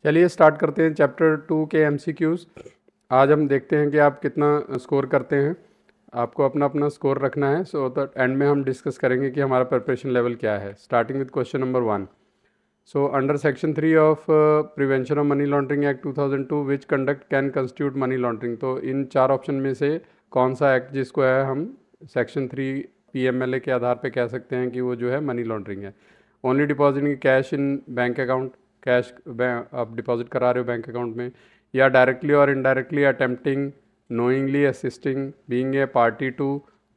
चलिए स्टार्ट करते हैं चैप्टर 2 के एमसीक्यूज़। आज हम देखते हैं कि आप कितना स्कोर करते हैं। आपको अपना अपना स्कोर रखना है, सो दैट एंड में हम डिस्कस करेंगे कि हमारा प्रिपरेशन लेवल क्या है। Starting with question number 1। So under section 3 of prevention of money laundering act 2002 which conduct can constitute money laundering. तो इन 4 ऑप्शन में से कौन सा एक्ट जिसको है हम सेक्शन 3 PMLA के आधार पे कह सकते हैं कि वो जो है मनी लॉन्ड्रिंग है। Only depositing cash in bank account, cash आप डिपॉजिट करा रहे हो बैंक अकाउंट में, या डायरेक्टली और indirectly attempting, knowingly assisting, being a party to,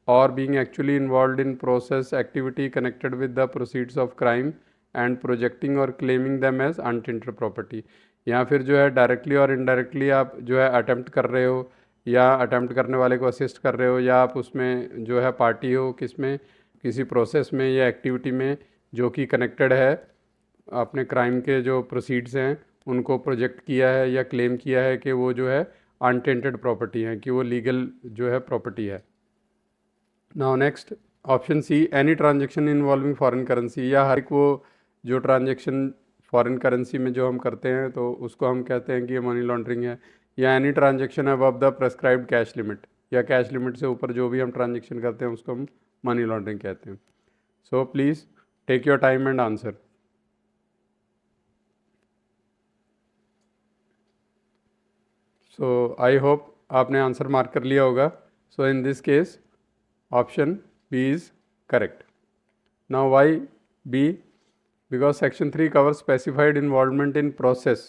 or being actually involved in process activity connected with the proceeds of crime and projecting or claiming them as untainted property। या फिर जो है directly और indirectly आप जो है attempt कर रहे हो या अटेम्प्ट करने वाले को असिस्ट कर रहे हो, या आप उसमें जो है पार्टी हो किसमें, किसी प्रोसेस में या एक्टिविटी में जो कि कनेक्टेड है अपने क्राइम के जो प्रोसीड्स हैं उनको प्रोजेक्ट किया है या क्लेम किया है कि वो जो है अनटेंटेड प्रॉपर्टी है, कि वो लीगल जो है प्रॉपर्टी है। Now next option C, any transaction involving foreign currency, या हर एक वो जो ट्रांजेक्शन फॉरेन करेंसी में जो हम करते हैं तो उसको हम कहते हैं कि ये मनी लॉन्ड्रिंग है। या any transaction above the prescribed cash limit, या कैश लिमिट से ऊपर जो भी हम ट्रांजेक्शन करते हैं उसको हम मनी लॉन्ड्रिंग कहते हैं। So please take your time and answer. So I hope आपने आंसर मार्क कर लिया होगा। So in this case option B is correct. Now why B? Because section 3 cover specified involvement in process.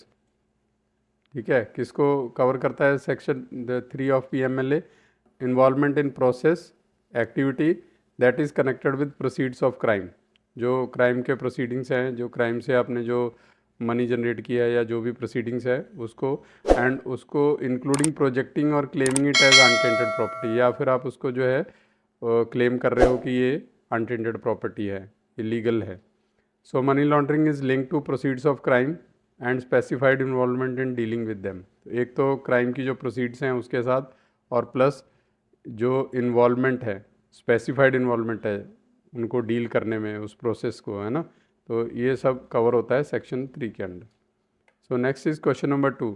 ठीक है, किसको cover करता है section 3 of PMLA? Involvement in process activity that is connected with proceeds of crime. जो crime के proceedings हैं, जो crime से आपने जो मनी जनरेट किया है या जो भी प्रोसीडिंग्स है उसको, एंड उसको इंक्लूडिंग प्रोजेक्टिंग और claiming it as untainted property, या फिर आप उसको जो है क्लेम कर रहे हो कि ये अनटेंटेड प्रॉपर्टी है, इलीगल है। So money laundering is link to proceeds of crime and specified involvement in dealing with them. एक तो क्राइम की जो प्रोसीड्स हैं उसके साथ, और प्लस जो इन्वॉल्वमेंट है, स्पेसिफाइड इन्वॉल्वमेंट है उनको डील करने में, उस प्रोसेस को, है ना। तो ये सब कवर होता है सेक्शन 3 के under. So next is question number 2।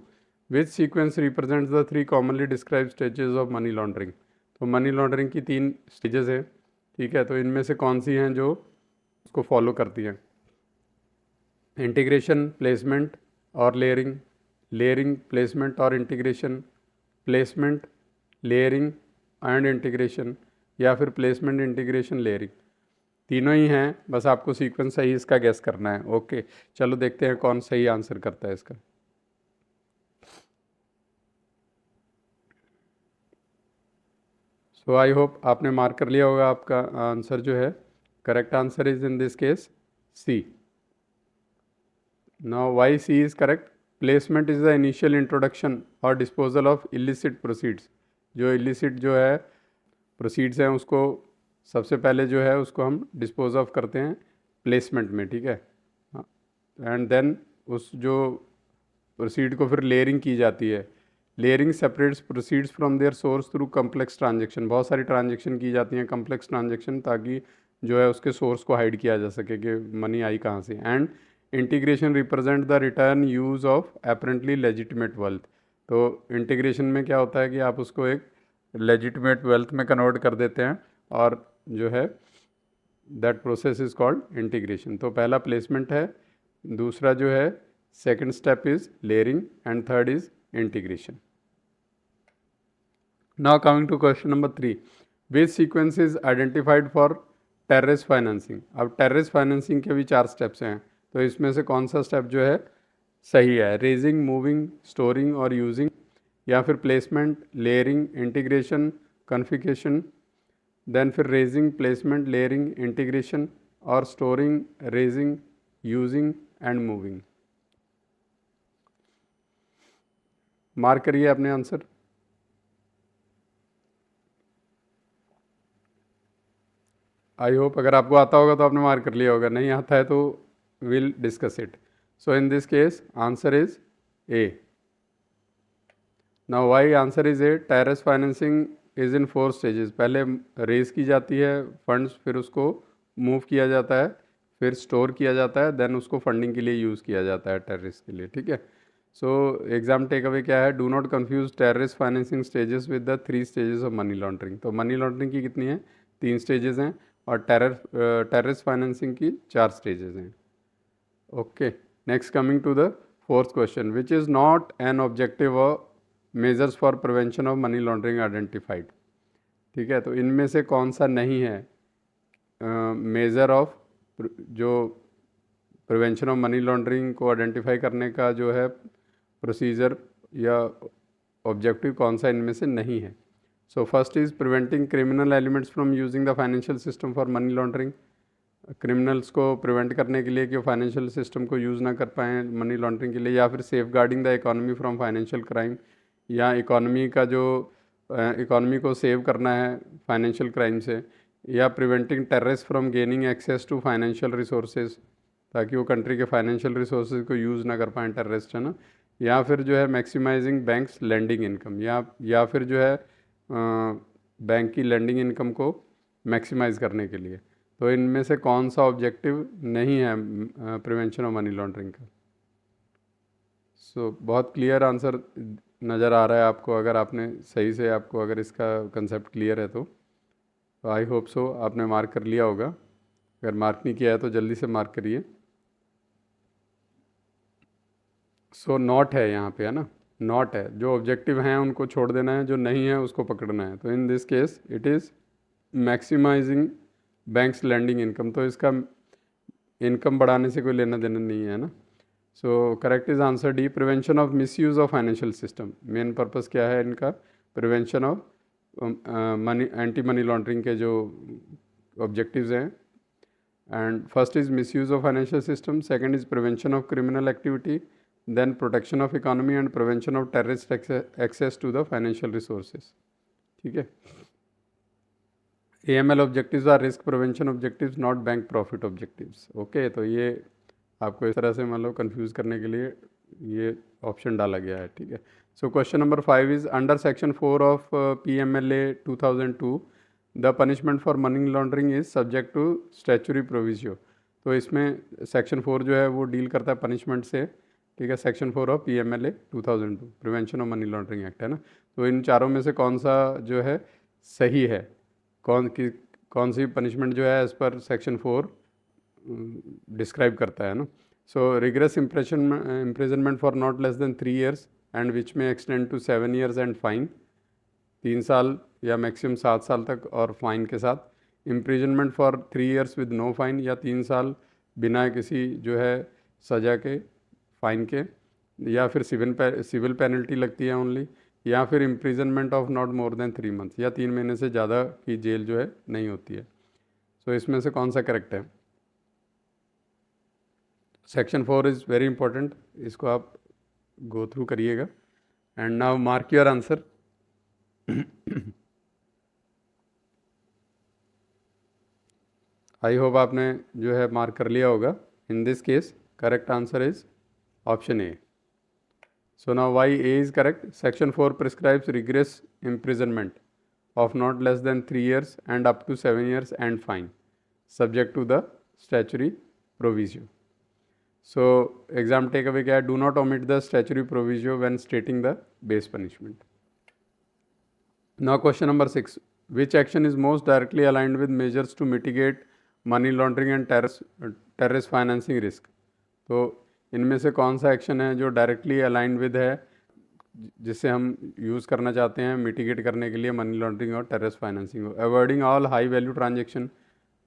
Which sequence represents the 3 commonly describe stages of money laundering. तो मनी लॉन्ड्रिंग की 3 स्टेजेस हैं, ठीक है। तो इनमें से कौन सी हैं जो उसको फॉलो करती हैं? इंटीग्रेशन, प्लेसमेंट और लेयरिंग, लेयरिंग, प्लेसमेंट और integration, placement, layering and integration, या फिर प्लेसमेंट, इंटीग्रेशन, लेयरिंग। तीनों ही हैं, बस आपको सीक्वेंस सही इसका गैस करना है। ओके, चलो देखते हैं कौन सही आंसर करता है इसका। सो आई होप आपने मार्क कर लिया होगा आपका आंसर जो है। Correct answer is in this case C. Now why C is correct? Placement is the initial introduction और डिस्पोजल ऑफ इलिसिट प्रोसीड्स। जो इलिसिट जो है प्रोसीड्स हैं उसको सबसे पहले जो है उसको हम डिस्पोज ऑफ करते हैं प्लेसमेंट में, ठीक है। एंड देन उस जो प्रोसीड को फिर लेयरिंग की जाती है। Layering separates proceeds from their source through complex transaction. बहुत सारी ट्रांजेक्शन की जाती हैं, कम्प्लेक्स ट्रांजेक्शन, ताकि जो है उसके सोर्स को हाइड किया जा सके कि मनी आई कहाँ से। And integration represent the return use of apparently legitimate wealth. तो इंटीग्रेशन में क्या होता है कि आप उसको एक लेजिटिमेट वेल्थ में कन्वर्ट कर देते हैं, और जो है that process is called integration. तो पहला प्लेसमेंट है, दूसरा जो है second step is layering, and third is integration. Now coming to question number 3। Which sequence is identified for terror financing. अब टेरेस फाइनेंसिंग के भी 4 स्टेप्स हैं, तो इसमें से कौन सा स्टेप जो है सही है? रेजिंग, मूविंग, स्टोरिंग और यूजिंग, या फिर placement, layering, integration, configuration, then फिर रेजिंग, प्लेसमेंट, लेयरिंग, इंटीग्रेशन, और storing, raising, using and moving. Mark करिए अपने आंसर। आई होप अगर आपको आता होगा तो आपने मार्क कर लिया होगा, नहीं आता है तो will discuss it. So in this case answer is A. Now why answer is A? Terror financing is in 4 stages. पहले रेज की जाती है फंड्स, फिर उसको मूव किया जाता है, फिर स्टोर किया जाता है, देन उसको फंडिंग के लिए यूज़ किया जाता है टेरेस के लिए, ठीक है। सो एग्जाम टेक अवे क्या है, do not confuse terrorist financing stages with the 3 stages of money laundering. तो मनी लॉन्ड्रिंग की कितनी है, 3 स्टेजेस हैं, और टेररिस्ट फाइनेंसिंग की 4 स्टेजेस हैं। Okay, next coming to the fourth question, which is not an objective of measures for prevention of money laundering identified. ठीक है, तो इनमें से कौन सा नहीं है मेजर ऑफ जो प्रिवेंशन ऑफ मनी लॉन्ड्रिंग को आइडेंटिफाई करने का जो है प्रोसीजर या ऑब्जेक्टिव, कौन सा इनमें से नहीं है। So first is preventing criminal elements from using the financial system for money laundering. Criminals को प्रिवेंट करने के लिए कि वो फाइनेंशियल सिस्टम को यूज़ ना कर पाएँ मनी लॉन्ड्रिंग के लिए, या फिर safeguarding the economy from financial crime, या इकोनॉमी का जो इकोनॉमी को सेव करना है फाइनेंशियल क्राइम से, या preventing terrorist from gaining access to financial resources, ताकि वो कंट्री के फाइनेंशियल रिसोर्सेज को यूज़ ना कर पाएँ टेररिस्ट, है ना। या फिर जो है मैक्सिमाइजिंग बैंक्स लेंडिंग इनकम, या फिर जो है बैंक की लेंडिंग इनकम को मैक्सिमाइज करने के लिए। तो इनमें से कौन सा ऑब्जेक्टिव नहीं है प्रिवेंशन ऑफ मनी लॉन्ड्रिंग का। सो बहुत क्लियर आंसर नज़र आ रहा है आपको, अगर आपने सही से, आपको अगर इसका कंसेप्ट क्लियर है तो आई होप सो आपने मार्क कर लिया होगा। अगर मार्क नहीं किया है तो जल्दी से मार्क करिए। सो नॉट है यहाँ पे, है ना, नॉट है। जो ऑब्जेक्टिव हैं उनको छोड़ देना है, जो नहीं है उसको पकड़ना है। तो in this case it is maximising banks lending income. तो इसका इनकम बढ़ाने से कोई लेना देना नहीं है ना। So correct is answer D, prevention of misuse of financial system. Main purpose क्या है इनका, prevention of money, anti money laundering के जो ऑब्जेक्टिव्स हैं। And first is misuse of financial system, second is prevention of criminal activity, then protection of economy and prevention of terrorist access to the financial resources। ठीक है, AML objectives are risk prevention objectives, not bank profit objectives। Okay, तो ये आपको इस तरह से मतलब confuse करने के लिए ये ऑप्शन डाला गया है। ठीक है, so question number 5 is under section 4 of PMLA 2002 the punishment for money laundering is subject to statutory provision. तो इसमें सेक्शन 4 जो है वो डील करता है पनिशमेंट से। ठीक है, section 4 of PMLA 2002 prevention of money laundering act, है ना। तो इन चारों में से कौन सा जो है सही है, कौन सी पनिशमेंट जो है एज पर सेक्शन 4 डिस्क्राइब करता है ना। So rigorous imprisonment for not less than 3 years and which may extend to 7 years and fine, 3 साल या मैक्सिमम 7 साल तक और फाइन के साथ। Imprisonment for 3 years with no fine, या 3 साल बिना किसी जो है सज़ा के, फाइन के, या फिर सिविल पेनल्टी लगती है ओनली, या फिर imprisonment of not more than 3 months, या 3 महीने से ज़्यादा की जेल जो है नहीं होती है। सो इसमें से कौन सा करेक्ट है। सेक्शन 4 इज़ वेरी इंपॉर्टेंट, इसको आप गो थ्रू करिएगा। And now mark your answer. I hope आपने जो है मार्क कर लिया होगा। इन this case correct answer is option A. So now why A is correct? Section 4 prescribes rigorous imprisonment of not less than 3 years and up to 7 years and fine, subject to the statutory proviso. So exam takeaway क्या है? Do not omit the statutory proviso when stating the base punishment. Now question number 6. Which action is most directly aligned with measures to mitigate money laundering and terrorist financing risk? तो इनमें से कौन सा action है जो directly aligned with है, जिससे हम यूज़ करना चाहते हैं मिटिगेट करने के लिए मनी लॉन्ड्रिंग और टेररिस्ट फाइनेंसिंग को। Avoiding all high value transaction,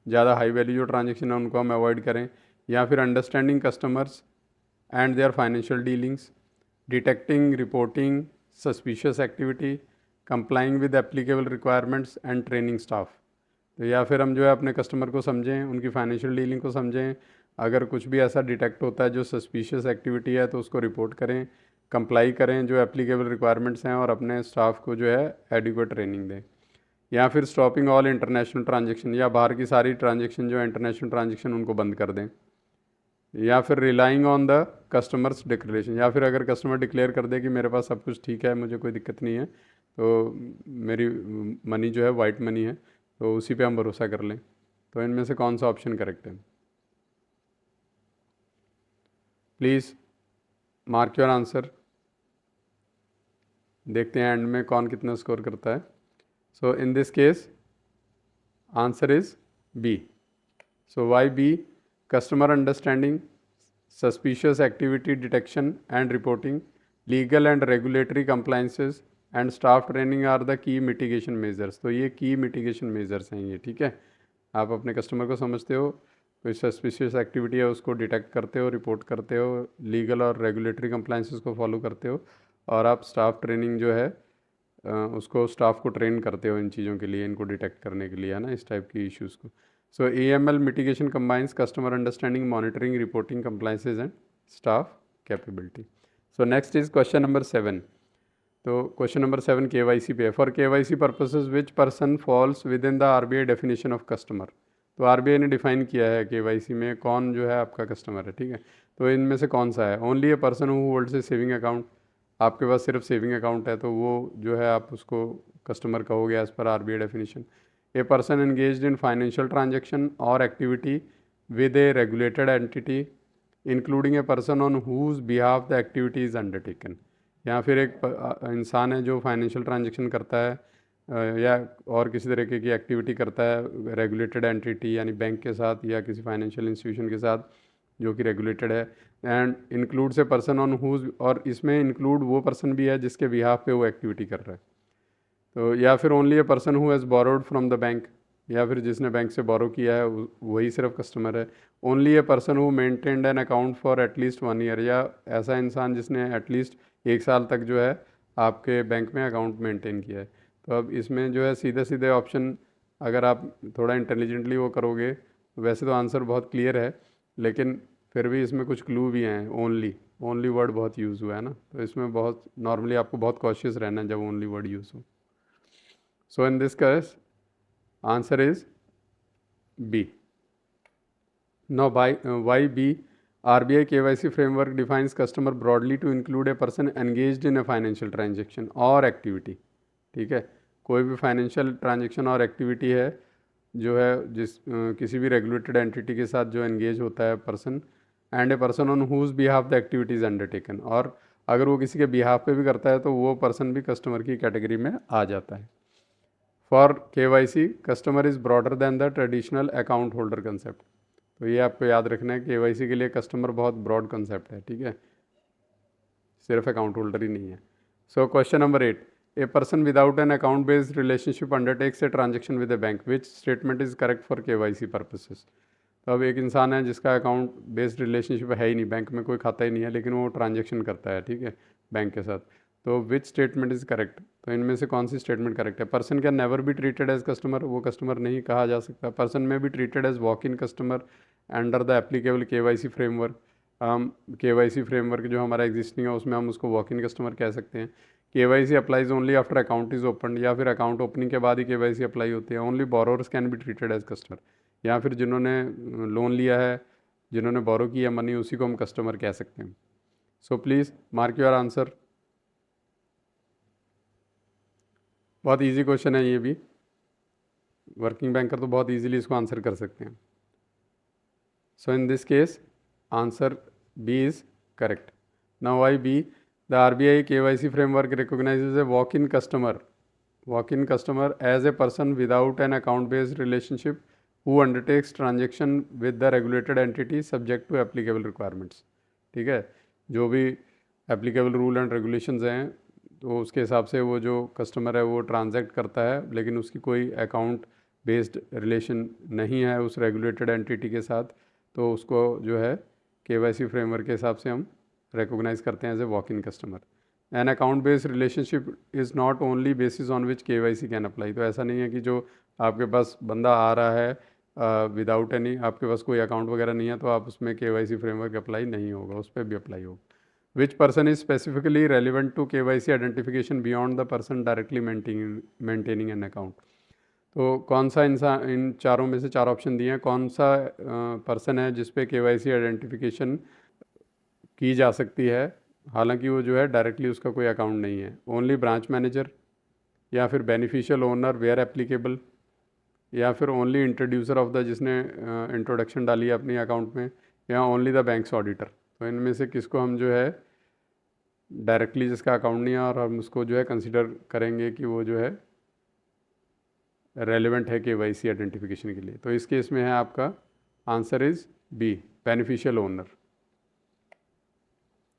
ज़्यादा हाई वैल्यू जो ट्रांजेक्शन है उनको हम अवॉइड करें। या फिर understanding customers and there financial dealings, detecting reporting suspicious activity, complying with applicable requirements and training staff. तो या फिर हम जो है अपने कस्टमर को समझें, उनकी फाइनेंशियल डीलिंग को समझें, अगर कुछ भी ऐसा डिटेक्ट होता है जो सस्पिशियस एक्टिविटी है तो उसको रिपोर्ट करें, कंप्लाई करें जो एप्लीकेबल रिक्वायरमेंट्स हैं, और अपने स्टाफ को जो है एडिक्वेट ट्रेनिंग दें। या फिर स्टॉपिंग ऑल इंटरनेशनल ट्रांजेक्शन, या बाहर की सारी ट्रांजेक्शन जो है इंटरनेशनल ट्रांजेक्शन उनको बंद कर दें। या फिर relying on the customers declaration, या फिर अगर कस्टमर डिक्लेयर कर दे कि मेरे पास सब कुछ ठीक है, मुझे कोई दिक्कत नहीं है, तो मेरी मनी जो है वाइट मनी है, तो उसी पे हम भरोसा कर लें। तो इनमें से कौन सा ऑप्शन करेक्ट है? Please mark your answer. देखते हैं एंड में कौन कितना स्कोर करता है। So in this case answer is B. So why B? Customer understanding, suspicious activity detection and reporting, legal and regulatory compliances and staff training are the key mitigation measures। तो ये key mitigation measures हैं ये, ठीक है। आप अपने customer को समझते हो, कोई सस्पिशियस एक्टिविटी है उसको डिटेक्ट करते हो, रिपोर्ट करते हो, लीगल और रेगुलेटरी कंप्लाइंसेस को फॉलो करते हो, और आप स्टाफ ट्रेनिंग जो है उसको स्टाफ को ट्रेन करते हो इन चीज़ों के लिए, इनको डिटेक्ट करने के लिए, है ना, इस टाइप की इश्यूज़ को। So AML mitigation combines customer understanding, monitoring, reporting, compliances and staff capability। So next is question number 7। तो क्वेश्चन नंबर 7 KYC पे है। For KYC purposes which person falls within the RBI definition of customer. तो RBI ने define किया है KYC में कौन जो है आपका कस्टमर है, ठीक है। तो इनमें से कौन सा है? Only a person who holds A saving account. आपके पास सिर्फ सेविंग अकाउंट है तो वो जो है आप उसको कस्टमर कहोगे एज पर RBI definition. A person engaged in financial transaction or activity with a regulated entity, including a person on whose behalf the activity is undertaken। या फिर एक इंसान है जो फाइनेंशियल ट्रांजेक्शन करता है या और किसी तरीके की एक्टिविटी करता है रेगुलेटेड एंटिटी यानी बैंक के साथ या किसी फाइनेंशियल इंस्टीट्यूशन के साथ जो कि रेगुलेटेड है, and includes a person on whom, और इसमें इंक्लूड वो पर्सन भी है जिसके बिहाफ पे वो एक्टिविटी कर रहा है। तो या फिर only a person who has borrowed from the bank, या फिर जिसने बैंक से बोरो किया है वही सिर्फ कस्टमर है। Only a person who maintained an account for at least 1 year, या ऐसा इंसान जिसने एटलीस्ट 1 साल तक जो है आपके बैंक में अकाउंट मेंटेन किया है। तो अब इसमें जो है सीधे सीधे ऑप्शन अगर आप थोड़ा इंटेलिजेंटली वो करोगे, वैसे तो आंसर बहुत क्लियर है, लेकिन फिर भी इसमें कुछ क्लू भी हैं। ओनली वर्ड बहुत यूज़ हुआ है ना, तो इसमें बहुत नॉर्मली आपको बहुत कॉशियस रहना है जब ओनली वर्ड यूज़ हो। So in this case, answer is B। Now why B? RBI KYC framework defines customer broadly to include a person engaged in a financial transaction or activity। ठीक है, कोई भी financial transaction और activity है जो है किसी भी रेगुलेटेड एंटिटी के साथ जो एंगेज होता है person, and a person on whose behalf the activity is undertaken, और अगर वो किसी के बिहाफ पे भी करता है तो वो पर्सन भी कस्टमर की कैटेगरी में आ जाता है। For KYC customer is broader than the traditional account holder concept. तो ये आपको याद रखना है, KYC के लिए कस्टमर बहुत ब्रॉड कंसेप्ट है, ठीक है, सिर्फ अकाउंट होल्डर ही नहीं है। So question number 8, A person without an account based relationship undertakes a transaction with A bank, which statement is correct for KYC purposes. तो अब एक इंसान है जिसका अकाउंट बेस्ड रिलेशनशिप है ही नहीं, बैंक में कोई खाता ही नहीं है, लेकिन वो ट्रांजेक्शन करता है, ठीक है, बैंक के साथ। तो विच स्टेटमेंट इज़ करेक्ट? तो इनमें से कौन सी स्टेटमेंट करेक्ट है? Person can never be treated as customer, वो कस्टमर नहीं कहा जा सकता। Person may be treated as walk in customer under the applicable KYC framework. हम KYC फ्रेमवर्क जो हमारा एग्जिस्टिंग है उसमें हम उसको वॉक इन कस्टमर कह सकते हैं। KYC applies only after account is open, या फिर अकाउंट ओपनिंग के बाद ही KYC अप्लाई होती है। Only borrowers can be treated as customer, या फिर जिन्होंने लोन लिया है, जिन्होंने बोरो किया मनी, उसी को हम कस्टमर कह सकते हैं। So please mark your answer. बहुत इजी क्वेश्चन है ये भी, वर्किंग बैंकर तो बहुत इजीली इसको आंसर कर सकते हैं। So in this case answer B is correct. Now why B? The RBI KYC framework recognises a walk in customer as a person without an account based relationship who undertakes transaction with the regulated entity subject to applicable requirements. ठीक है, जो भी applicable rule and regulations हैं तो उसके हिसाब से वो जो कस्टमर है वो ट्रांजैक्ट करता है, लेकिन उसकी कोई अकाउंट बेस्ड रिलेशन नहीं है उस रेगुलेटेड एंटिटी के साथ, तो उसको जो है KYC फ्रेमवर्क के हिसाब से हम रिकॉग्नाइज करते हैं as a walk in customer. An account based relationship is not only basis on which KYC can apply. तो ऐसा नहीं है कि जो आपके पास बंदा आ रहा है विदाउट एनी, आपके पास कोई अकाउंट वगैरह नहीं है तो आप उसमें KYC फ्रेमवर्क अप्लाई नहीं होगा, उस पर भी अप्लाई होगा। Which person is specifically relevant to KYC identification beyond the person directly maintaining an account? तो कौन सा इंसान, इन चारों में से 4 ऑप्शन दिए हैं, कौन सा पर्सन है जिस पे KYC आइडेंटिफिकेशन की जा सकती है हालांकि वो जो है डायरेक्टली उसका कोई अकाउंट नहीं है? ओनली ब्रांच मैनेजर, या फिर बेनिफिशियल ओनर वेयर एप्लीकेबल, या फिर ओनली इंट्रोड्यूसर ऑफ द जिसने इंट्रोडक्शन डाली है अपनी अकाउंट में, या ओनली द बैंक्स ऑडिटर। तो इनमें से किसको हम जो है डायरेक्टली जिसका अकाउंट नहीं है और हम उसको जो है कंसिडर करेंगे कि वो जो है रेलेवेंट है केवाईसी आइडेंटिफिकेशन के लिए। तो इस केस में है आपका answer is B, beneficial owner.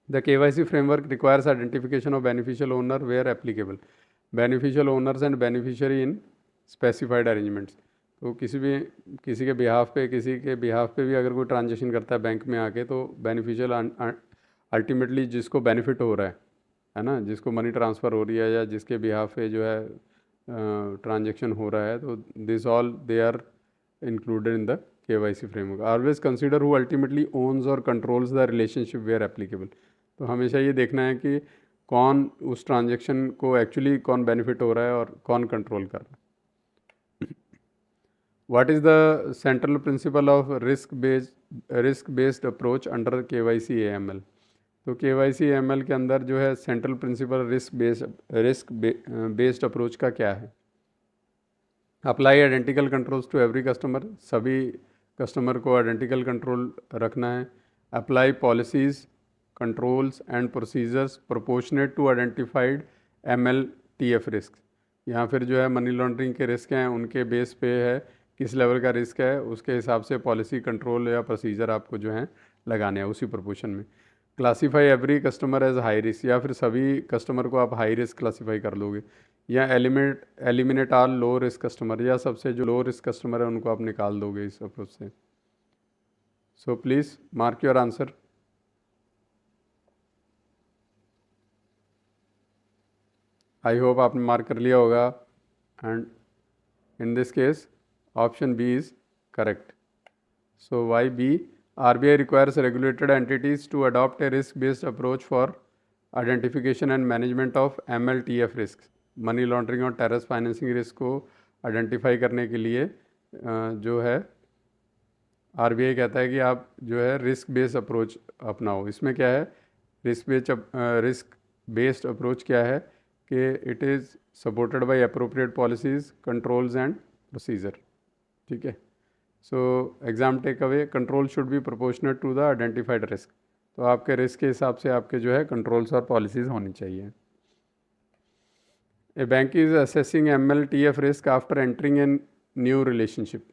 The KYC framework requires identification of beneficial owner where applicable, beneficial owners and beneficiary in specified arrangements. तो किसी के बिहाफ पे भी अगर कोई ट्रांजेक्शन करता है बैंक में आके, तो बेनिफिशियल अल्टीमेटली जिसको बेनिफिट हो रहा है ना, जिसको मनी ट्रांसफ़र हो रही है या जिसके बिहाफ पे जो है ट्रांजेक्शन हो रहा है, तो this all they are included in the KYC framework. Always consider who ultimately owns or controls the relationship where applicable. तो हमेशा ये देखना है कि कौन उस ट्रांजेक्शन को एक्चुअली कौन बेनिफिट हो रहा है और कौन कंट्रोल कर रहा है। What is the central principle of risk based approach under KYC AML? तो KYC AML के अंदर जो है central principle risk based approach का क्या है? Apply identical controls to every customer, सभी कस्टमर को आइडेंटिकल कंट्रोल रखना है। Apply policies, controls and procedures proportionate to identified MLTF risk. यहाँ फिर जो है मनी लॉन्ड्रिंग के रिस्क हैं, उनके बेस पे है किस लेवल का रिस्क है, उसके हिसाब से पॉलिसी, कंट्रोल या प्रोसीजर आपको जो है लगाने हैं उसी प्रोपोर्शन में। Classify every customer as high risk, या फिर सभी कस्टमर को आप हाई रिस्क क्लासीफाई कर लोगे, या एलिमिनेट ऑल लो रिस्क कस्टमर, या सबसे जो लो रिस्क कस्टमर है उनको आप निकाल दोगे इस अप्रोच से। So please mark your answer. I hope आपने मार्क कर लिया होगा, and in this case option B is correct. So why B? RBI requires regulated entities to adopt a risk-based approach for identification and management of MLTF risks। Money laundering और terrorist financing risk को identify करने के लिए जो है RBI कहता है कि आप जो है रिस्क बेस्ड अप्रोच अपनाओ। इसमें क्या है, रिस्क बेस्ड अप्रोच क्या है कि it is supported by appropriate policies, controls and procedure. ठीक है। So exam take away, control should be proportionate to the identified risk. तो आपके रिस्क के हिसाब से आपके जो है कंट्रोल्स और पॉलिसीज़ होनी चाहिए। A bank is assessing MLTF risk after entering in new relationship,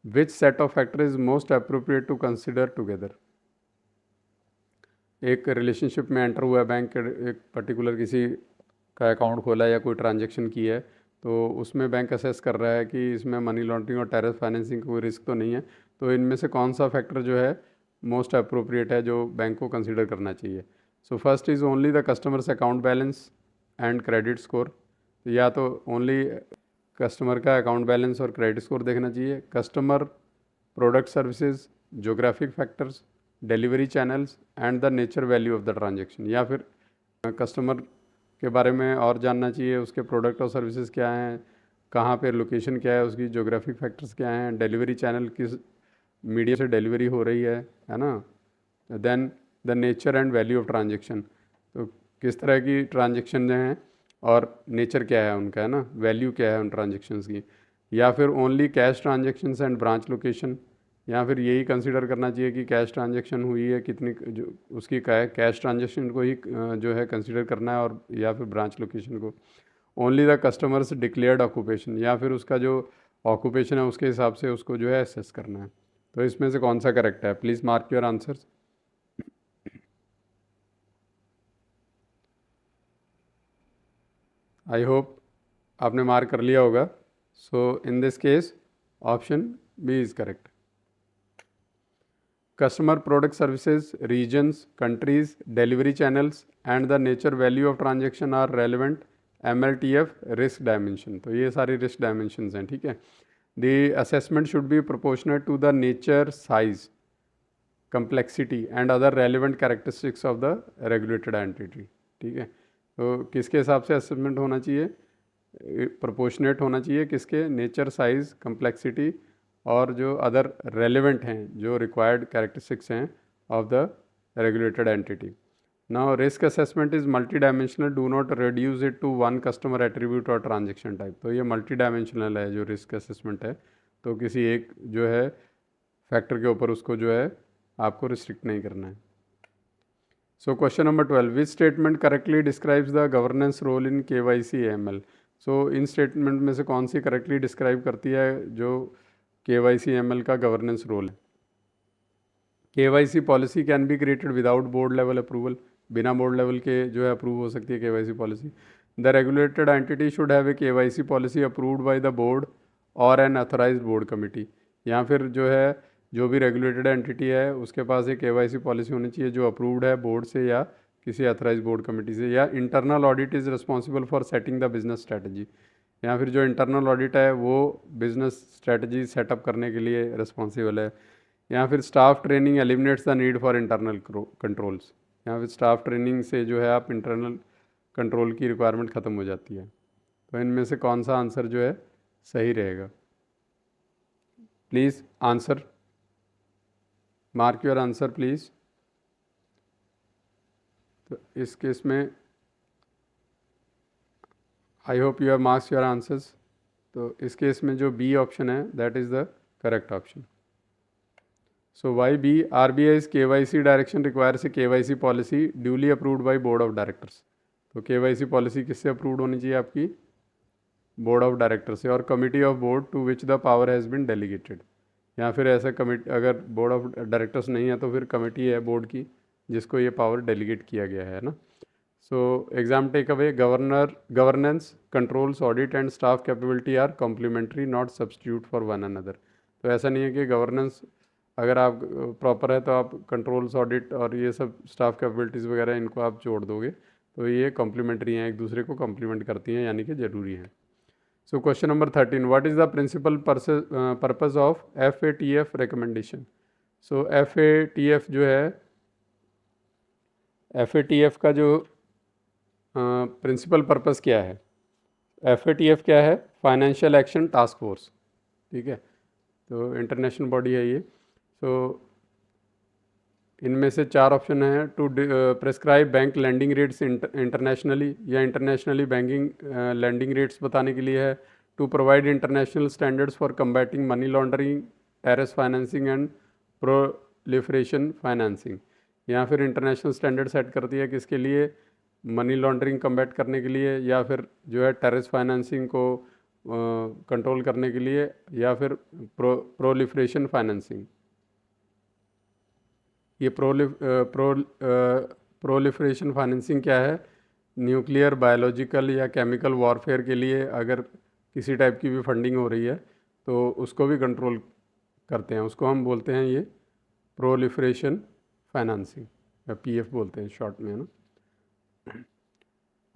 which set of factor is most appropriate to consider together? एक रिलेशनशिप में एंटर हुआ है बैंक, एक पर्टिकुलर किसी का अकाउंट खोला या कोई ट्रांजेक्शन की है, तो उसमें बैंक असेस कर रहा है कि इसमें मनी लॉन्ड्रिंग और टेररिस्ट फाइनेंसिंग का कोई रिस्क तो नहीं है। तो इनमें से कौन सा फैक्टर जो है मोस्ट अप्रोप्रिएट है जो बैंक को कंसिडर करना चाहिए? So first is only the customers account balance and credit score. या तो ओनली कस्टमर का अकाउंट बैलेंस और क्रेडिट स्कोर देखना चाहिए। Customer, product services, geographic factors, delivery channels and the nature value of the transaction. या फिर customer के बारे में और जानना चाहिए, उसके प्रोडक्ट और सर्विसेज क्या हैं, कहाँ पे लोकेशन क्या है उसकी, जोग्राफिक फैक्टर्स क्या हैं, डिलीवरी चैनल किस मीडिया से डिलीवरी हो रही है ना। Then the nature and value of transaction, तो किस तरह की ट्रांजेक्शन हैं और नेचर क्या है उनका, है ना, वैल्यू क्या है उन ट्रांजेक्शन्स की। या फिर only cash transactions and branch location, या फिर यही कंसिडर करना चाहिए कि कैश ट्रांजेक्शन हुई है कितनी, जो उसकी कैश ट्रांजेक्शन को ही जो है कंसिडर करना है, और या फिर ब्रांच लोकेशन को। Only the customers declared occupation, या फिर उसका जो ऑक्यूपेशन है उसके हिसाब से उसको जो है असेस करना है। तो इसमें से कौन सा करेक्ट है? Please mark your answers. I hope आपने मार्क कर लिया होगा। So in this case option B is correct. Customer, product, services, regions, countries, delivery channels and the nature value of transaction are relevant MLTF risk dimension। तो ये सारी risk dimensions हैं, ठीक है। The assessment should be proportionate to the nature, size, complexity and other relevant characteristics of the regulated entity। ठीक है। तो किसके हिसाब से assessment होना चाहिए? प्रोपोर्शनेट होना चाहिए किसके? नेचर, साइज़, कम्प्लेक्सिटी और जो अदर रेलिवेंट हैं, जो रिक्वायर्ड कैरेक्टरिस्टिक्स हैं of the regulated entity. Now risk assessment is multi dimensional, do not reduce it to one customer attribute और ट्रांजेक्शन टाइप। तो ये मल्टी डायमेंशनल है जो रिस्क असेसमेंट है, तो किसी एक जो है फैक्टर के ऊपर उसको जो है आपको रिस्ट्रिक्ट नहीं करना है। So question number 12, which statement correctly describes the governance role in KYC AML। So in statement में से कौन सी करेक्टली डिस्क्राइब करती है जो KYC AML का गवर्नेंस रोल है। KYC policy can be created without board level approval, बिना board level के जो है अप्रूव हो सकती है KYC policy. The regulated entity should have a KYC policy approved by the board और एन अथोराइज्ड बोर्ड कमिटी। या फिर जो है जो भी रेगुलेटेड एंटिटी है उसके पास एक KYC पॉलिसी होनी चाहिए जो अप्रूव्ड है बोर्ड से या किसी अथोराइज्ड बोर्ड कमेटी से। या internal audit is responsible for setting the business strategy. या फिर जो इंटरनल ऑडिट है वो बिजनेस स्ट्रैटेजी सेटअप करने के लिए रिस्पॉन्सिबल है। या फिर staff training eliminates the need for internal controls. या फिर स्टाफ ट्रेनिंग से जो है आप इंटरनल कंट्रोल की रिक्वायरमेंट ख़त्म हो जाती है। तो इनमें से कौन सा आंसर जो है सही रहेगा? Please answer, mark your answer please. तो इस केस में I hope you have marks your answers. तो इस केस में जो बी ऑप्शन है that is the correct option. So why B, RBI's KYC direction requires a KYC policy duly approved by board of directors. तो KYC पॉलिसी किससे approved होनी चाहिए आपकी? बोर्ड ऑफ डायरेक्टर से, और committee of board to which the power has been delegated. या फिर ऐसा कमिटी, अगर बोर्ड ऑफ डायरेक्टर्स नहीं है तो फिर कमेटी है बोर्ड की जिसको ये पावर डेलीगेट किया गया है ना। So exam take away, governance, controls, audit and staff capability are complementary not substitute for one another. तो ऐसा नहीं है कि गवर्नेंस अगर आप प्रॉपर है तो आप कंट्रोल्स, ऑडिट और ये सब स्टाफ कैपेबिलिटीज़ वगैरह इनको आप जोड़ दोगे, तो ये कॉम्प्लीमेंट्री हैं, एक दूसरे को कॉम्प्लीमेंट करती हैं, यानी कि ज़रूरी हैं। So question number 13, what is the principal purpose of FATF recommendation. So FATF जो है, FATF का जो प्रिंसिपल पर्पस क्या है? FATF क्या है? फाइनेंशियल एक्शन टास्क फोर्स, ठीक है, तो इंटरनेशनल बॉडी है ये। सो इनमें से 4 ऑप्शन हैं। To prescribe bank lending rates internationally, या इंटरनेशनली बैंकिंग लैंडिंग रेट्स बताने के लिए है। To provide international standards for combating money laundering, terrorist financing and proliferation financing. या फिर इंटरनेशनल स्टैंडर्ड सेट करती है किसके लिए? मनी लॉन्ड्रिंग कम्बैट करने के लिए, या फिर जो है टेररिस्ट फाइनेंसिंग को कंट्रोल करने के लिए, या फिर प्रोलिफरेशन फाइनेंसिंग। ये प्रोलिफरेशन फाइनेंसिंग क्या है? न्यूक्लियर, बायोलॉजिकल या केमिकल वॉरफेयर के लिए अगर किसी टाइप की भी फंडिंग हो रही है तो उसको भी कंट्रोल करते हैं, उसको हम बोलते हैं ये प्रोलिफरेशन फाइनेंसिंग, या PF बोलते हैं शॉर्ट में, है ना।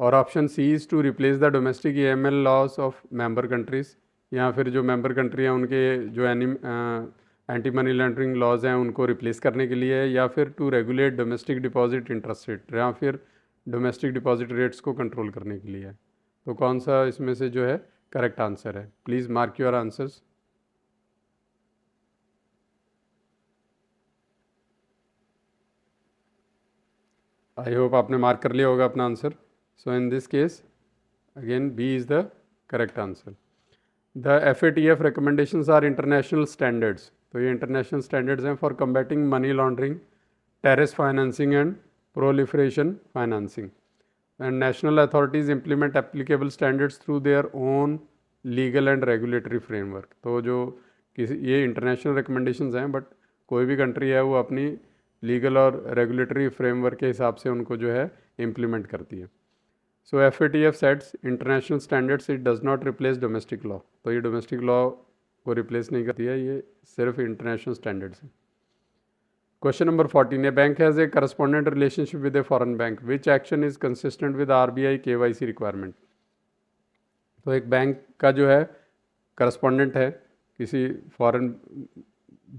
और option C is to replace the domestic AML laws of member countries. या फिर जो मेंबर कंट्री हैं उनके जो एंटी मनी लॉन्ड्रिंग लॉज हैं उनको रिप्लेस करने के लिए, या फिर to regulate domestic deposit interest rate, या फिर डोमेस्टिक डिपॉजिट रेट्स को कंट्रोल करने के लिए है। तो कौन सा इसमें से जो है करेक्ट आंसर है? Please mark your answers. I hope आपने मार्क कर लिया होगा अपना answer. So in this case again B is the correct answer. The FATF recommendations are international standards. तो ये इंटरनेशनल स्टैंडर्ड्स हैं for combating money laundering, terrorist financing and proliferation financing. And national authorities implement applicable standards through their own legal and regulatory framework. तो जो ये international recommendations हैं, but कोई भी country है वो अपनी लीगल और रेगुलेटरी फ्रेमवर्क के हिसाब से उनको जो है इम्प्लीमेंट करती है। सो FATF sets international standards, it does not replace domestic law. तो ये डोमेस्टिक लॉ को रिप्लेस नहीं करती है, ये सिर्फ इंटरनेशनल स्टैंडर्ड्स है। Question number 14, A bank has a correspondent relationship with a foreign bank, which action is consistent with RBI KYC requirement. तो एक बैंक का जो है करस्पॉन्डेंट है किसी फॉरेन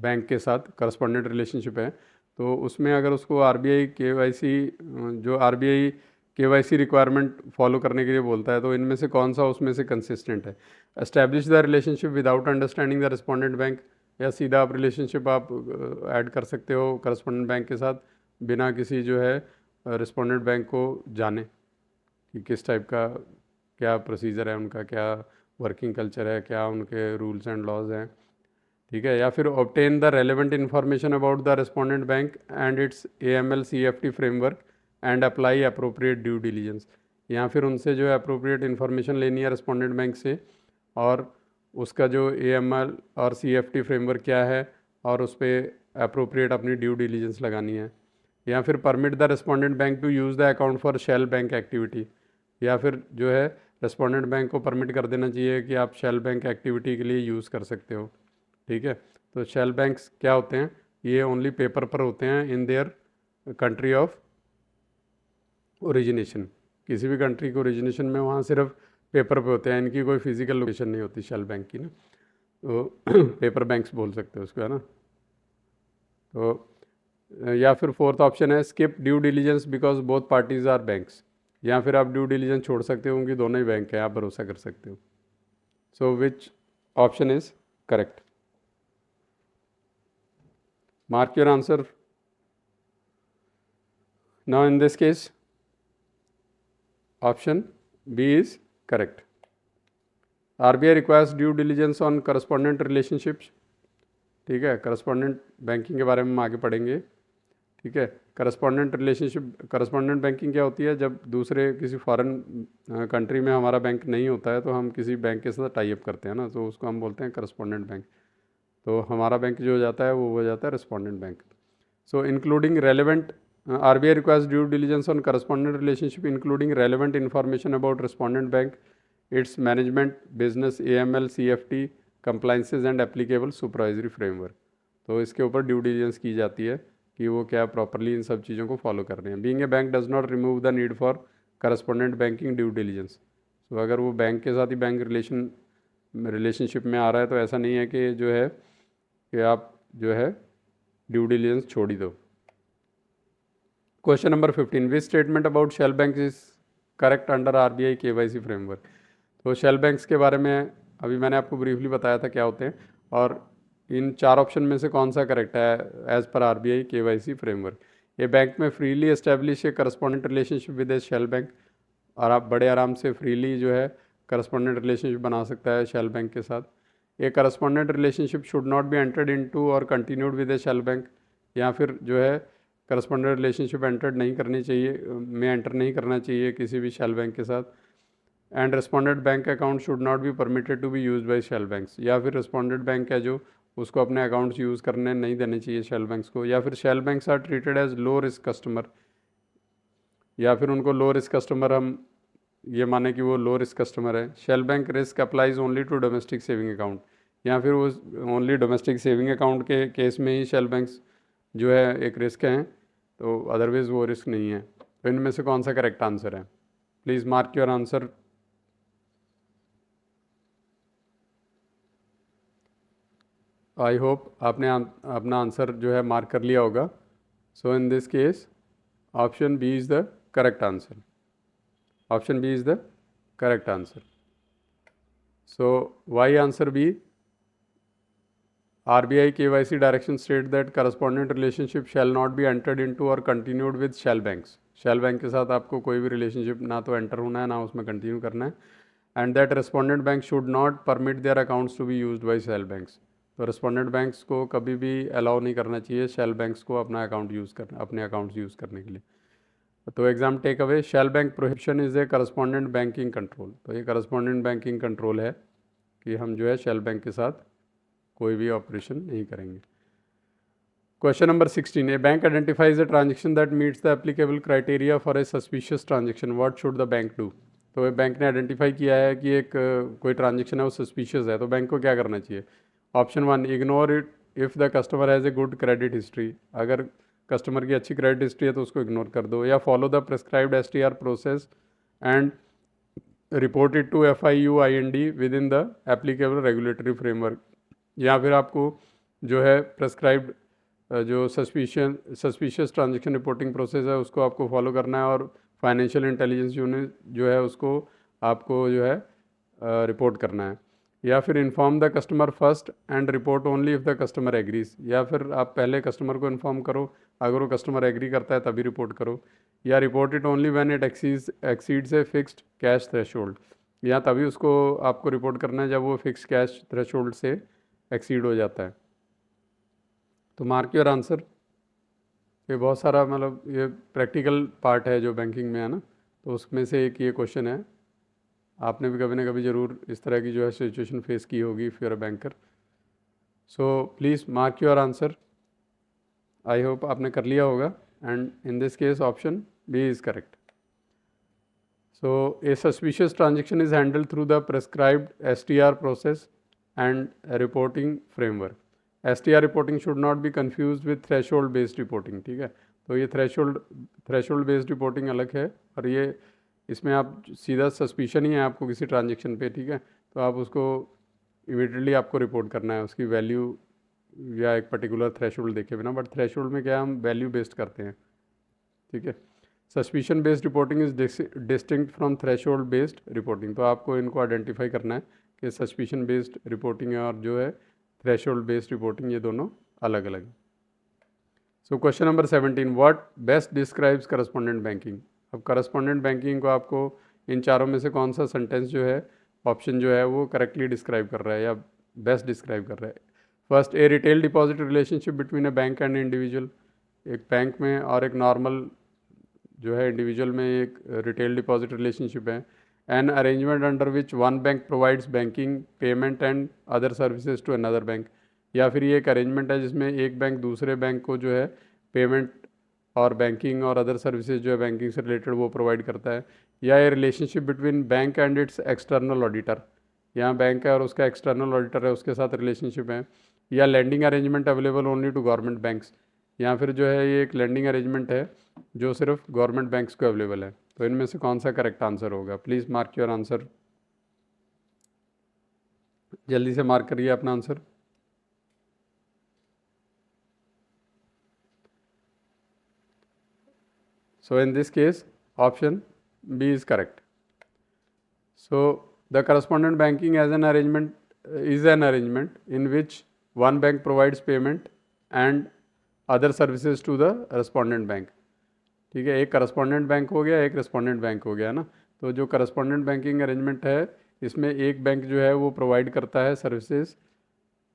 बैंक के साथ, करस्पॉन्डेंट रिलेशनशिप है, तो उसमें अगर उसको RBI KYC जो RBI KYC रिक्वायरमेंट फॉलो करने के लिए बोलता है, तो इनमें से कौन सा उसमें से कंसिस्टेंट है? Establish the relationship without understanding the respondent bank, या सीधा आप रिलेशनशिप आप ऐड कर सकते हो करस्पॉन्डेंट बैंक के साथ बिना किसी जो है रिस्पोंडेंट बैंक को जाने कि किस टाइप का क्या प्रोसीजर है उनका, क्या वर्किंग कल्चर है, क्या उनके रूल्स एंड लॉज हैं, ठीक है। या फिर obtain the relevant information about the respondent bank and it's AML CFT framework and apply appropriate due diligence, या फिर उनसे जो है अप्रोप्रिएट इन्फॉर्मेशन लेनी है रिस्पोंडेंट बैंक से, और उसका जो AML और CFT फ्रेमवर्क क्या है और उस पर अप्रोप्रिएट अपनी ड्यू डिलीजेंस लगानी है। या फिर permit the respondent bank to use the account for shell bank activity, या फिर जो है रिस्पोंडेंट बैंक को परमिट कर देना चाहिए कि आप शेल बैंक एक्टिविटी के लिए यूज़ कर सकते हो। ठीक है, तो शेल बैंक्स क्या होते हैं, ये ओनली पेपर पर होते हैं in their country of origination, किसी भी कंट्री के ओरिजिनेशन में वहाँ सिर्फ पेपर पे होते हैं, इनकी कोई फिजिकल लोकेशन नहीं होती शेल बैंक की ना, तो पेपर बैंक्स बोल सकते हो उसको, है ना। तो या फिर फोर्थ ऑप्शन है skip due diligence because both parties are banks, या फिर आप ड्यू डिलीजेंस छोड़ सकते हो कि दोनों ही बैंक हैं, आप भरोसा कर सकते हो। So which option is correct? Mark your answer now. In this case option B is correct. RBI requires due diligence on correspondent relationships. ठीक है, करस्पॉन्डेंट बैंकिंग के बारे में हम आगे पढ़ेंगे। ठीक है, करस्पॉन्डेंट रिलेशनशिप, करस्पॉन्डेंट बैंकिंग क्या होती है, जब दूसरे किसी फॉरेन कंट्री में हमारा बैंक नहीं होता है तो हम किसी बैंक के साथ टाई अप करते हैं ना, तो उसको हम बोलते हैं करस्पॉन्डेंट बैंक। तो हमारा बैंक जो हो जाता है वो हो जाता है respondent bank. So including relevant RBI requires due diligence on correspondent relationship including relevant information about respondent bank, its management, business, AML, CFT, compliances and applicable supervisory framework। तो इसके ऊपर ड्यू डिलीजेंस की जाती है कि वो क्या प्रॉपरली इन सब चीज़ों को फॉलो कर रहे हैं। Being a bank does not remove the need for correspondent banking due diligence. तो अगर वो बैंक के साथ ही बैंक रिलेशनशिप में आ रहा है तो ऐसा नहीं है कि जो है कि आप जो है ड्यू डिलीजेंस छोड़ ही दो। Question number 15, which statement about shell bank is correct under RBI KYC framework. तो शेल बैंक्स के बारे में अभी मैंने आपको ब्रीफली बताया था क्या होते हैं, और इन चार ऑप्शन में से कौन सा करेक्ट है एज पर RBI KYC फ्रेमवर्क। ये बैंक में freely establish a correspondent relationship with a shell bank, और आप बड़े आराम से फ्रीली जो है करस्पॉन्डेंट रिलेशनशिप बना सकता है शेल बैंक के साथ। A correspondent relationship should not be entered into or continued with a shell bank, या फिर जो है करस्पॉन्डेंट रिलेशनशिप एंटर नहीं करना चाहिए किसी भी शेल बैंक के साथ। And respondent bank account should not be permitted to be use by shell banks, या फिर रिस्पोंडेंट बैंक है जो उसको अपने अकाउंट्स यूज़ करने नहीं देने चाहिए शेल बैंक्स को। या फिर shell banks are treated as low risk customer, या फिर उनको लो रिस्क कस्टमर हम ये माने कि वो लो रिस्क कस्टमर है। Shell bank risk applies only to domestic saving account, या फिर वो ओनली डोमेस्टिक सेविंग अकाउंट के केस में ही शेल बैंक्स जो है एक रिस्क हैं, तो अदरवाइज़ वो रिस्क नहीं है। तो इनमें से कौन सा करेक्ट आंसर है? Please mark your answer. I hope आपने अपना आंसर जो है मार्क कर लिया होगा। So in this case option B is the correct answer. Option B is the correct answer. So why answer B? RBI KYC direction state that correspondent relationship shall not be entered into or continued with shell banks। Shell bank के साथ आपको कोई भी relationship ना तो enter होना है ना उसमें कंटिन्यू करना है। And that respondent bank should not permit their accounts to be used by shell banks. तो रिस्पोंडेंट बैंक्स को कभी भी अलाउ नहीं करना चाहिए शेल बैंक्स को अपना अकाउंट यूज़ करना, अपने अकाउंट्स यूज़ करने के लिए। तो exam take away, shell bank prohibition is a correspondent banking control. तो ये करस्पॉन्डेंट बैंकिंग कंट्रोल है कि हम जो है शेल बैंक के साथ कोई भी ऑपरेशन नहीं करेंगे। Question number 16, A bank identifies a transaction that meets the applicable criteria for a suspicious transaction, what should the bank do. तो ये बैंक ने आइडेंटिफाई किया है कि एक कोई ट्रांजेक्शन है वो सस्पिशियस है, तो बैंक को क्या करना चाहिए? Option 1, ignore it if the customer has a good credit history. अगर कस्टमर की अच्छी क्रेडिट हिस्ट्री है तो उसको इग्नोर कर दो। या follow the prescribed STR process and report it to FIUIND within the applicable regulatory framework. या फिर आपको जो है प्रेस्क्राइब्ड जो सस्पिशियस ट्रांजेक्शन रिपोर्टिंग प्रोसेस है उसको आपको फॉलो करना है, और फाइनेंशियल इंटेलिजेंस यूनिट जो है उसको आपको जो है रिपोर्ट करना है। या फिर inform the customer first and report only if the customer agrees. या फिर आप पहले कस्टमर को इन्फॉर्म करो, अगर वो कस्टमर एग्री करता है तभी रिपोर्ट करो। या report it only when it exceeds a fixed cash threshold, या तभी उसको आपको रिपोर्ट करना है जब वो फिक्स कैश थ्रेशोल्ड से एक्सीड हो जाता है। तो मार्क योर आंसर। ये बहुत सारा मतलब ये प्रैक्टिकल पार्ट है जो बैंकिंग में है ना, तो उसमें से एक ये क्वेश्चन है। आपने भी कभी ना कभी ज़रूर इस तरह की जो है सिचुएशन फेस की होगी if you are a banker. So please mark your answer. I hope आपने कर लिया होगा, and in this case option B is correct. So a suspicious transaction is handled through the prescribed STR process and a reporting framework. STR reporting should not be confused with threshold based reporting. ठीक है, तो ये threshold based reporting अलग है, और ये इसमें आप सीधा सस्पिशन ही है आपको किसी ट्रांजेक्शन पे, ठीक है, तो आप उसको इमीडिएटली आपको रिपोर्ट करना है उसकी वैल्यू या एक पर्टिकुलर थ्रेशोल्ड देखे बिना. बट थ्रेशोल्ड में क्या हम वैल्यू बेस्ड करते हैं, ठीक है. Suspicion based reporting is distinct from threshold based reporting. तो आपको इनको आइडेंटिफाई करना है कि सस्पिशन बेस्ड रिपोर्टिंग और जो है थ्रेशोल्ड बेस्ड रिपोर्टिंग, ये दोनों अलग अलग हैं. So question number 17, what best describes correspondent banking. अब करस्पॉन्डेंट बैंकिंग को आपको इन चारों में से कौन सा सेंटेंस जो है, ऑप्शन जो है वो करेक्टली डिस्क्राइब कर रहा है या बेस्ट डिस्क्राइब कर रहा है. First, a retail deposit relationship between a bank and individual. एक बैंक में और एक नॉर्मल जो है इंडिविजुअल में एक रिटेल डिपॉजिट रिलेशनशिप है. An arrangement under which one bank provides banking, payment and other services to another bank. या फिर ये एक अरेंजमेंट है जिसमें एक बैंक दूसरे बैंक को जो है पेमेंट और बैंकिंग और अदर सर्विसेज जो है बैंकिंग से रिलेटेड वो प्रोवाइड करता है. या ये relationship between bank and it's external auditor. यहाँ बैंक है और उसका एक्सटर्नल ऑडिटर है, उसके साथ रिलेशनशिप है. या lending arrangement available only to government banks. या फिर जो है ये एक लैंडिंग अरेंजमेंट है जो सिर्फ गवर्नमेंट बैंक्स को अवेलेबल है. तो इनमें से कौन सा करेक्ट आंसर होगा? Please mark your answer. जल्दी से मार्क करिए अपना answer. So in this case, option B is correct. So the correspondent banking as an arrangement is an arrangement in which one bank provides payment and other services to the respondent bank. ठीक है, एक correspondent bank हो गया, एक respondent bank हो गया ना. तो जो करस्पॉन्डेंट बैंकिंग अरेंजमेंट है इसमें एक बैंक जो है वो प्रोवाइड करता है सर्विसेज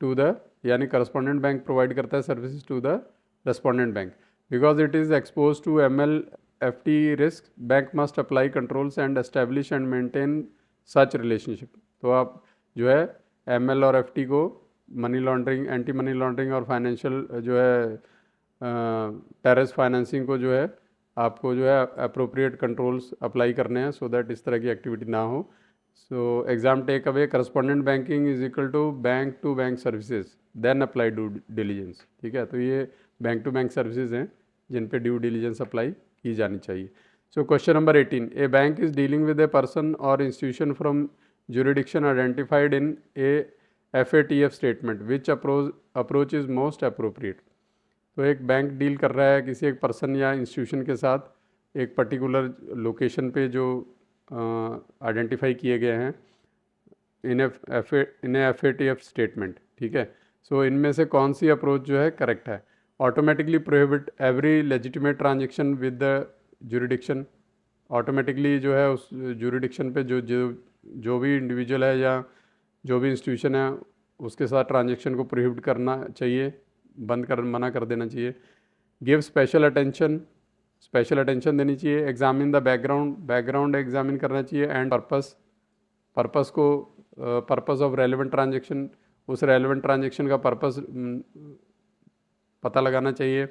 टू द, यानी करस्पॉन्डेंट बैंक प्रोवाइड करता है services to the respondent bank. Because it is expose to MLFT risk, bank must apply controls and establish and maintain such relationship. तो आप जो है ML और FT को money laundering, anti money laundering और financial जो है टेररिस्ट फाइनेंसिंग को जो है आपको जो है अप्रोप्रिएट कंट्रोल्स अप्लाई करने हैं सो दैट इस तरह की एक्टिविटी ना हो. So exam take away, correspondent banking is equal to bank services then apply due diligence. ठीक है, तो ये बैंक टू बैंक सर्विसेज हैं जिन पे ड्यू डिलीजेंस अप्लाई की जानी चाहिए. So question number 18, a bank is dealing with a person or institution from jurisdiction identified in a FATF statement, which approach is most appropriate. तो एक bank deal कर रहा है किसी एक पर्सन या इंस्टीट्यूशन के साथ एक पर्टिकुलर लोकेशन पे जो आइडेंटिफाई किए गए हैं इन FATF स्टेटमेंट. ठीक है, सो इनमें से कौन सी अप्रोच जो है करेक्ट है? Automatically prohibit every legitimate transaction with the jurisdiction. Automatically जो है उस जुरिडिक्शन पे जो भी इंडिविजुअल है या जो भी इंस्टीट्यूशन है उसके साथ ट्रांजेक्शन को प्रोहिबिट करना चाहिए, मना कर देना चाहिए. गिव स्पेशल अटेंशन देनी चाहिए. एग्जामिन द बैकग्राउंड एग्जामिन करना चाहिए. And purpose of relevant transaction, उस रेलेवेंट ट्रांजेक्शन का पर्पस पता लगाना चाहिए.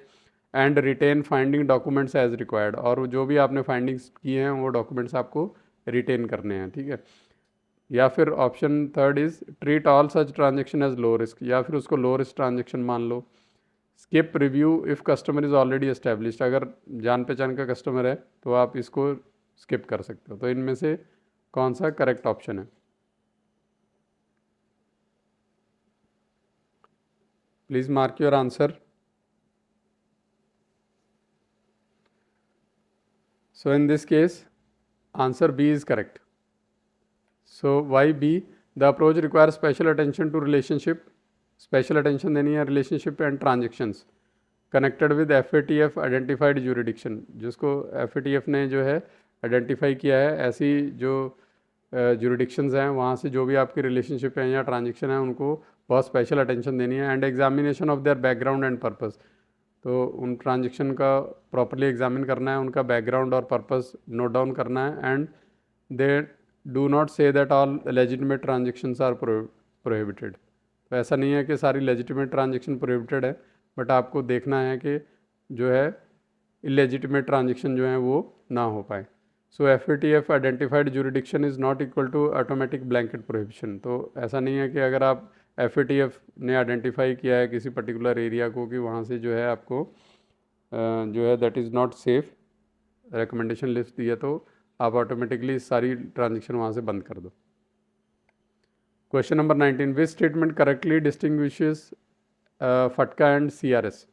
And retain finding documents as required, और जो भी आपने फाइंडिंग्स किए हैं वो डॉक्यूमेंट्स आपको रिटेन करने हैं. ठीक है, या फिर option third is treat all such transaction as low risk, या फिर उसको लो रिस्क ट्रांजेक्शन मान लो. Skip review if customer is already established, अगर जान पहचान का कस्टमर है तो आप इसको स्किप कर सकते हो. तो इनमें से कौन सा करेक्ट ऑप्शन है? Please mark your answer. So in this case answer B is correct. So why B? The approach requires special attention to relationship. Special attention देनी है relationship and transactions connected with FATF identified jurisdiction, जिसको FATF ने जो है identify किया है ऐसी जो जुरिडिक्शंस हैं वहाँ से जो भी आपकी रिलेशनशिप है या ट्रांजेक्शन है उनको बहुत स्पेशल अटेंशन देनी है. And examination of their background and purpose, तो उन ट्रांजेक्शन का प्रॉपरली एग्जामिन करना है, उनका बैकग्राउंड और पर्पस नोट डाउन करना है, and they do not say that all legitimate transactions are prohibited. तो ऐसा नहीं है कि सारी लेजिटिमेट ट्रांजेक्शन प्रोहिबिटेड है, बट आपको देखना है कि जो है इलेजिटिमेट ट्रांजेक्शन जो है वो ना हो पाए। So FATF identified jurisdiction is not equal to automatic blanket prohibition. तो ऐसा नहीं है कि अगर आप FATF ने आइडेंटिफाई किया है किसी पर्टिकुलर एरिया को कि वहाँ से जो है आपको जो है that is not safe, recommendation list दी है, तो आप ऑटोमेटिकली सारी ट्रांजेक्शन वहाँ से बंद कर दो। क्वेश्चन नंबर 19, विच स्टेटमेंट करेक्टली डिस्टिंग्विशेस फटका एंड CRS।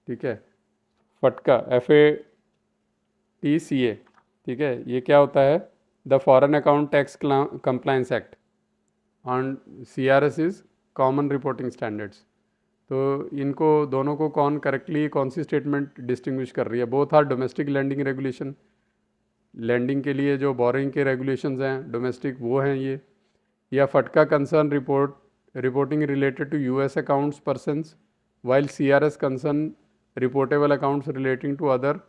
ठीक है, फटका FATCA, ठीक है, ये क्या होता है? The foreign account tax compliance act, on CRS is common reporting standards. तो इनको दोनों को करेक्टली कौन सी स्टेटमेंट डिस्टिंग्विश कर रही है? Both are domestic lending regulation, lending के लिए जो बोरिंग के रेगुलेशंस हैं डोमेस्टिक वो हैं ये, या FATCA concern reporting related to US accounts persons, while CRS concern reportable accounts relating to other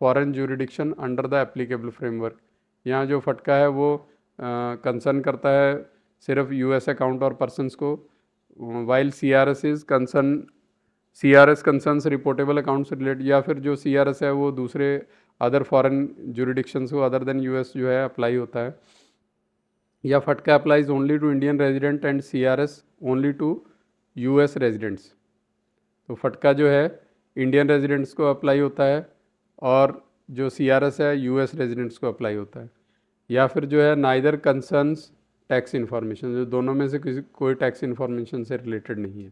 foreign jurisdiction under the applicable framework. यहाँ जो फटका है वो कंसर्न करता है सिर्फ US अकाउंट और पर्सन्स को, while CRS concerns reportable accounts related, या फिर जो CRS है वो दूसरे अदर फॉरेन जुरिडिक्शंस को अदर देन US जो है अप्लाई होता है, या FATCA applies only to Indian resident and CRS only to US residents. तो फटका जो है इंडियन रेजिडेंट्स को अप्लाई होता है और जो CRS है US रेजिडेंट्स को अप्लाई होता है, या फिर जो है नाइदर कंसर्न्स टैक्स इन्फॉर्मेशन, जो दोनों में से कोई टैक्स इन्फॉर्मेशन से रिलेटेड नहीं है।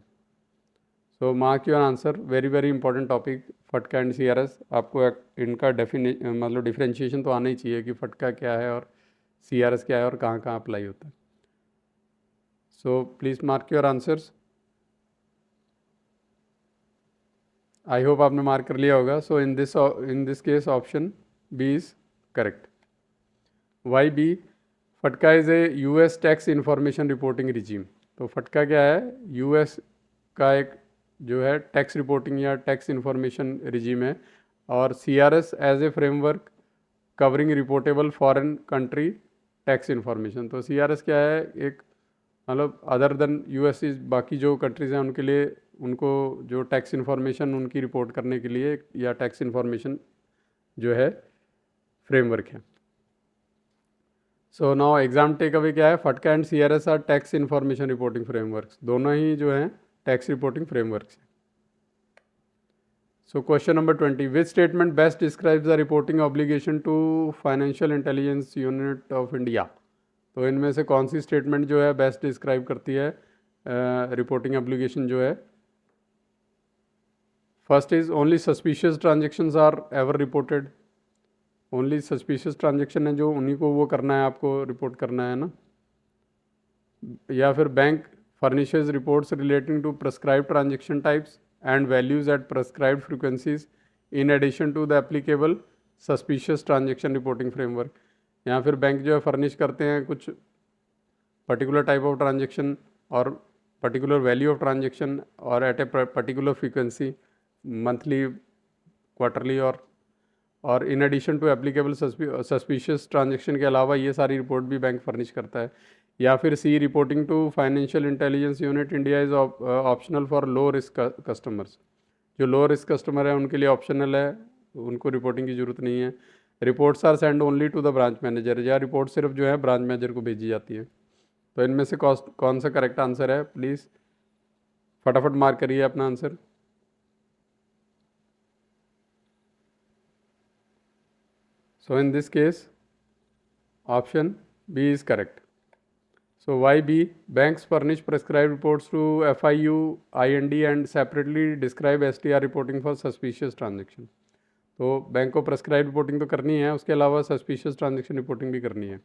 So mark your answer, very very important topic FATCA and CRS। आपको इनका मतलब डिफ्रेंशिएशन तो आना ही चाहिए कि फटका क्या है और CRS क्या है और कहाँ कहाँ अप्लाई होता है। So please mark your answers. I hope आपने मार्क कर लिया होगा। So in this case option B is correct. Why B, FATCA is a US tax information reporting regime. तो फटका क्या है? US का एक जो है टैक्स रिपोर्टिंग या टैक्स इन्फॉर्मेशन रिजीम है, और CRS as a framework covering reportable foreign country tax information. तो CRS क्या है? एक मतलब अदर देन US बाकी जो कंट्रीज़ हैं उनके लिए, उनको जो टैक्स इन्फॉर्मेशन उनकी रिपोर्ट करने के लिए या टैक्स इन्फॉर्मेशन जो है फ्रेमवर्क है। So now exam take away क्या है? FATCA and CRS are tax information reporting frameworks, दोनों ही जो हैं टैक्स रिपोर्टिंग फ्रेमवर्क्स हैं। So question number 20, which statement best describes the reporting obligation to financial intelligence unit of India. तो इनमें से कौन सी स्टेटमेंट जो है बेस्ट डिस्क्राइब करती है रिपोर्टिंग ऑब्लिगेशन जो है? First is only suspicious transactions are ever reported. Only suspicious transaction है जो उन्हीं को वो करना है, आपको रिपोर्ट करना है ना। या फिर bank furnishes reports relating to prescribed transaction types and values at prescribed frequencies in addition to the applicable suspicious transaction reporting framework. यहाँ फिर बैंक जो है फर्निश करते हैं कुछ पर्टिकुलर टाइप ऑफ ट्रांजेक्शन और पर्टिकुलर वैल्यू ऑफ ट्रांजेक्शन और at a particular frequency, monthly, quarterly, और in addition to applicable suspicious transaction के अलावा ये सारी रिपोर्ट भी बैंक फर्निश करता है। या फिर C, reporting to financial intelligence unit India is optional for low risk customers. जो लो रिस्क कस्टमर है उनके लिए ऑप्शनल है, उनको रिपोर्टिंग की ज़रूरत नहीं है। Reports are send only to the branch manager, या रिपोर्ट सिर्फ जो है ब्रांच मैनेजर को भेजी जाती है। तो इनमें से कौन सा करेक्ट आंसर है? प्लीज़ फटाफट मार्क करिए अपना answer. So in this case, option B is correct. So why B? Banks furnish prescribed reports to FIU, IND and separately describe STR reporting for suspicious transaction. तो bank को prescribe reporting तो करनी है, उसके अलावा suspicious transaction reporting भी करनी है।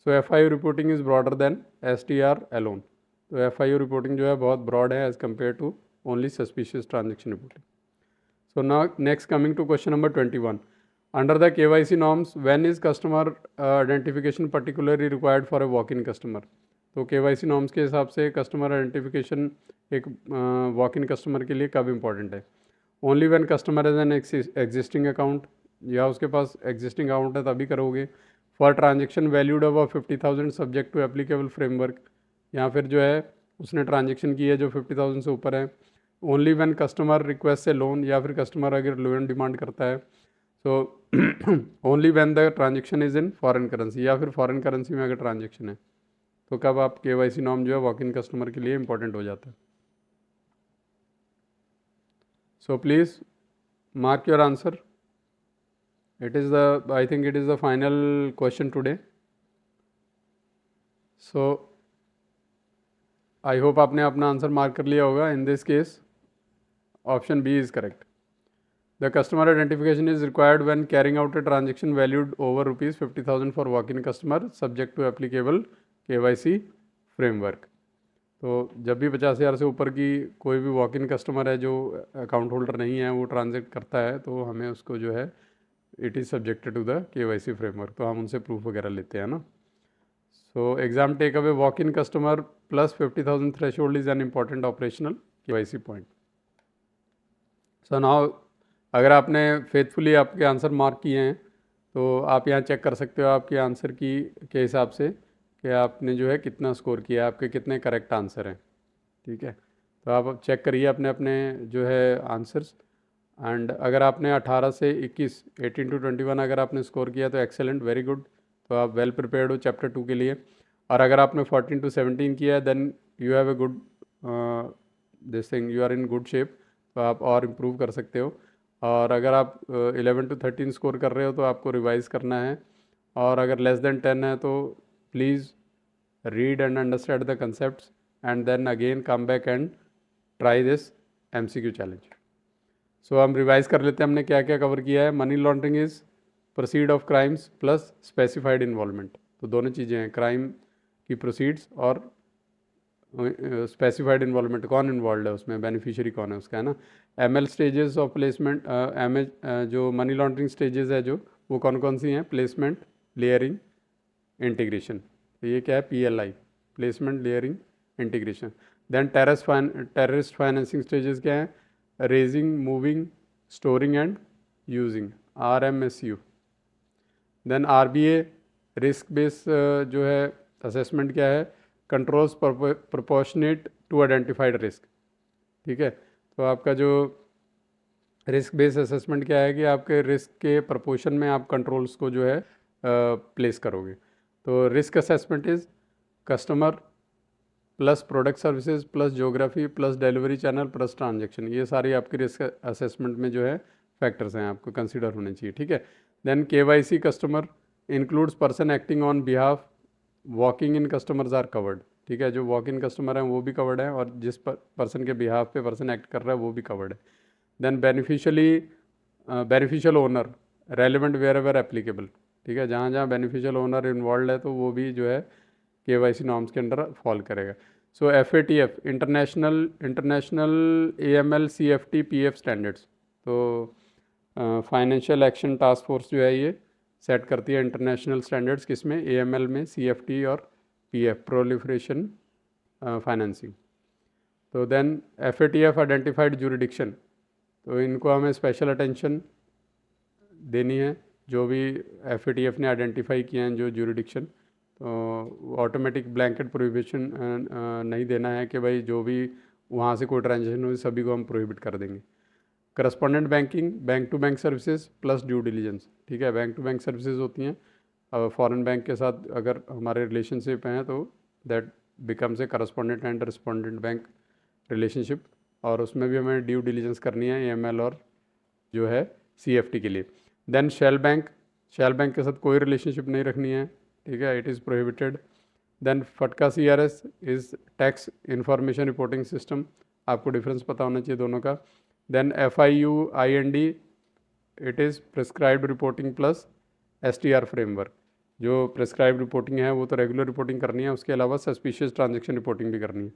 So FIU reporting is broader than STR alone. तो FIU रिपोर्टिंग जो है बहुत ब्रॉड है as compare to only suspicious transaction reporting. So now next coming to question number 21, under the KYC norms, when is customer identification particularly required for a walk-in customer? तो KYC norms के हिसाब से customer identification एक walk in customer के लिए कब important है? Only when customer is an existing account, या उसके पास एग्जिस्टिंग अकाउंट है तभी करोगे। For transaction valued above 50,000 subject to applicable framework, या फिर जो है उसने ट्रांजेक्शन की है जो 50,000 से ऊपर है। Only when customer request A loan, या फिर कस्टमर अगर लोन डिमांड करता है। So only when the transaction is in foreign currency, या फिर फॉरेन करेंसी में अगर ट्रांजेक्शन है तो कब आप KYC नॉर्म जो है वॉक इन कस्टमर के लिए इंपॉर्टेंट हो जाता है। So please mark your answer. It is I think it is the final question today. So I hope आपने अपना आंसर मार्क कर लिया होगा. In this case option B is correct. The customer identification is required when carrying out a transaction valued over rupees 50,000 for walk-in customer subject to applicable KYC framework. तो जब भी 50,000 से ऊपर की कोई भी वॉक इन कस्टमर है जो अकाउंट होल्डर नहीं है वो ट्रांजेक्ट करता है तो हमें उसको जो है it is subjected to the KYC framework, तो हम उनसे प्रूफ वगैरह लेते हैं ना. So exam take away walk in customer plus 50,000 threshold is an important operational KYC point. So now अगर आपने फेथफुली आपके आंसर मार्क किए हैं तो आप यहाँ चेक कर सकते हो आपके आंसर के हिसाब से कि आपने जो है कितना स्कोर किया, आपके कितने करेक्ट आंसर हैं. ठीक है, तो आप चेक करिए अपने अपने जो है आंसर्स. एंड अगर आपने 18 से 21 18 to 21 अगर आपने स्कोर किया तो एक्सेलेंट, वेरी गुड, तो आप वेल प्रिपेयर्ड हो चैप्टर 2 के लिए. और अगर आपने 14 to 17 किया है then you have a good this thing, you are in good shape, तो आप और इम्प्रूव कर सकते हो. और अगर आप 11 to 13 स्कोर कर रहे हो तो आपको रिवाइज़ करना है. और अगर लेस देन 10 है तो please read and understand the concepts and then again come back and try this MCQ challenge. So हम रिवाइज कर लेते हैं हमने क्या क्या कवर किया है. Money laundering is proceed of crimes plus specified involvement, तो दोनों चीज़ें हैं, क्राइम की प्रोसीड्स और स्पेसिफाइड इन्वॉल्वमेंट, कौन इन्वॉल्व है उसमें, बेनिफिशियरी कौन है उसका, है ना. ML स्टेजेस ऑफ प्लेसमेंट, जो मनी लॉन्ड्रिंग स्टेजेस है जो वो कौन कौन सी हैं, प्लेसमेंट, लेयरिंग, इंटीग्रेशन. तो ये क्या है, PLI, placement, layering, integration. Then terrorist financing stages क्या है, raising, moving, storing and using, RMSU. Then RBA risk base जो है असेसमेंट क्या है, controls proportionate to identified risk. ठीक है, तो आपका जो रिस्क बेस असेसमेंट क्या है कि आपके रिस्क के प्रपोर्शन में आप कंट्रोल्स को जो है प्लेस करोगे. तो risk assessment is customer plus product services plus geography plus delivery channel plus transaction, ये सारी आपकी रिस्क असेसमेंट में जो है फैक्टर्स हैं, आपको कंसीडर होने चाहिए. ठीक है. Then KYC customer includes person acting on behalf, walking in customers are covered. ठीक है, जो वॉक इन कस्टमर हैं वो भी कवर्ड है और जिस पर्सन के बिहाफ पे पर्सन एक्ट कर रहा है वो भी कवर्ड है. Then beneficial owner relevant wherever applicable. ठीक है, जहाँ जहाँ बेनिफिशियल ओनर इन्वॉल्व है तो वो भी जो है KYC नॉर्म्स के अंडर फॉल करेगा. सो FATF international AML CFT PF standards, तो फाइनेंशियल एक्शन टास्क फोर्स जो है ये सेट करती है इंटरनेशनल स्टैंडर्ड्स, किसमें, AML में, CFT और PF प्रोलिफरेशन फाइनेंसिंग. तो देन FATF आइडेंटिफाइड जुरिडिक्शन, तो इनको हमें स्पेशल अटेंशन देनी है. जो भी FATF ने आइडेंटिफाई किए हैं जो जुरिडिक्शन, तो ऑटोमेटिक ब्लैंकेट प्रोहिबिशन नहीं देना है कि भाई जो भी वहाँ से कोई ट्रांजेक्शन हो सभी को हम प्रोहिबिट कर देंगे. Correspondent banking, bank to bank services plus due diligence. ठीक है, बैंक टू बैंक सर्विसेज होती हैं, अब फॉरेन बैंक के साथ अगर हमारे रिलेशनशिप हैं तो that becomes a correspondent and respondent bank relationship, और उसमें भी हमें ड्यू डिलीजेंस करनी है AML और जो है CFT के लिए. देन शेल बैंक के साथ कोई रिलेशनशिप नहीं रखनी है. ठीक है, it is prohibited. Then FATCA CRS is tax information reporting system, आपको डिफरेंस पता होना चाहिए दोनों का. Then FIUIND it is prescribed reporting plus STR framework. जो प्रिस्क्राइब्ड रिपोर्टिंग है वो तो रेगुलर रिपोर्टिंग करनी है, उसके अलावा सस्पिशियस ट्रांजेक्शन रिपोर्टिंग भी करनी है.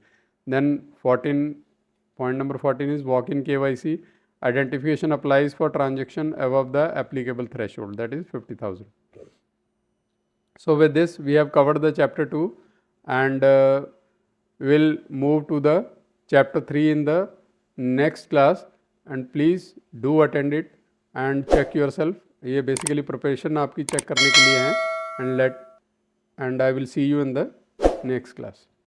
Then point number 14 is walk in KYC identification applies for transaction above the applicable threshold, that is 50,000. So with this we have covered the chapter 2 and we'll move to the chapter 3 in the next class. And please do attend it and check yourself. ये basically preparation आपकी check करने के लिए है। And I will see you in the next class.